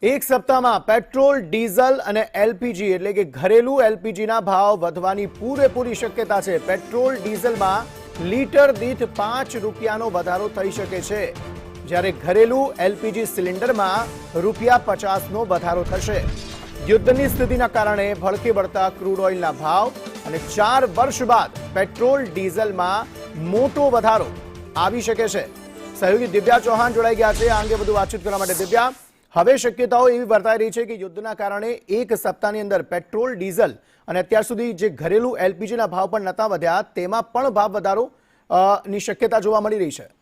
એક સપ્તાહમાં petrol, diesel અને એલપીજી એટલે કે ઘરેલું એલપીજીના ભાવ વધવાની પૂરેપૂરી શક્યતા છે। પેટ્રોલ, ડીઝલમાં લીટર દીઠ 5 રૂપિયાનો વધારો થઈ શકે છે, જ્યારે ઘરેલું એલપીજી સિલિન્ડરમાં ₹50નો વધારો થશે। યુદ્ધની સ્થિતિના કારણે ભડકે બળતા ક્રૂડ ઓઇલના ભાવ અને 4 વર્ષ બાદ પેટ્રોલ, ડીઝલમાં મોટો વધારો આવી શકે છે। સહયોગી દિવ્યા ચૌહાણ જોડાઈ ગયા છે આ અંગે વધુ વાતચીત કરવા માટે। દિવ્યા, હવે શક્યતાઓ એવી વર્તાઈ રહી છે કે યુદ્ધના કારણે એક સપ્તાહની અંદર પેટ્રોલ, ડીઝલ અને અત્યાર સુધી જે ઘરેલું એલપીજીના ભાવ પણ નતા વધ્યા તેમાં પણ ભાવ વધારો ની શક્યતા જોવા મળી રહી છે।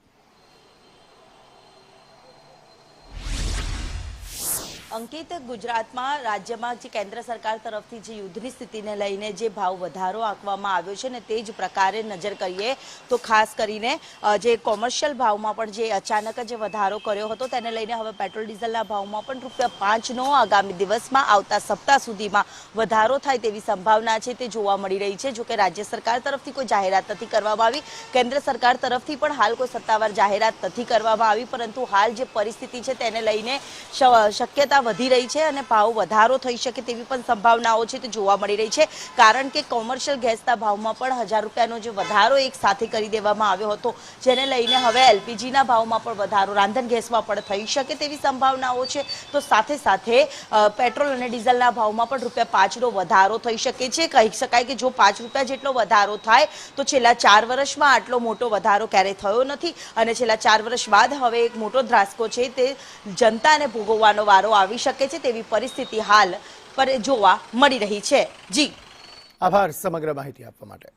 અંકિત, ગુજરાતમાં રાજ્યમાં જે કેન્દ્ર સરકાર તરફથી જે યુદ્ધની સ્થિતિને લઈને જે ભાવ વધારો આંકવામાં આવ્યો છે ને તે જ પ્રકારે નજર કરીએ તો ખાસ કરીને જે કોમર્શિયલ ભાવમાં પણ જે અચાનક જ વધારો કર્યો હતો તેને લઈને હવે પેટ્રોલ ડીઝલના ભાવમાં પણ ₹5નો આગામી દિવસમાં આવતા સપ્તાહ સુધીમાં વધારો થાય તેવી સંભાવના છે તે જોવા મળી રહી છે। જોકે રાજ્ય સરકાર તરફથી કોઈ જાહેરાત નથી કરવામાં આવી, કેન્દ્ર સરકાર તરફથી પણ હાલ કોઈ સત્તાવાર જાહેરાત નથી કરવામાં આવી, પરંતુ હાલ જે પરિસ્થિતિ છે તેને લઈને શક્યતા વધી રહી છે અને ભાવ વધારો થઈ શકે તેવી પણ સંભાવનાઓ છે તે જોવા મળી રહી છે। કારણ કે કોમર્શિયલ ગેસના ભાવમાં પણ ₹1000નો જે વધારો એક સાથે કરી દેવામાં આવ્યો હતો, જેને લઈને હવે એલપીજીના ભાવમાં પણ વધારો, રાંધણ ગેસમાં પણ થઈ શકે તેવી સંભાવનાઓ છે। તો સાથે સાથે પેટ્રોલ અને ડીઝલના ભાવમાં પણ ₹5નો વધારો થઈ શકે છે। કહી શકાય કે જો ₹5 જેટલો વધારો થાય તો છેલ્લા 4 વર્ષમાં આટલો મોટો વધારો ક્યારેય થયો નથી અને છેલ્લા 4 વર્ષ બાદ હવે એક મોટો ધ્રાસકો છે તે જનતાને ભોગવવાનો વારો આવી શકે છે તેવી પરિસ્થિતિ હાલ પર જોવા મળી રહી છે। જી, આભાર સમગ્ર માહિતી આપવા માટે।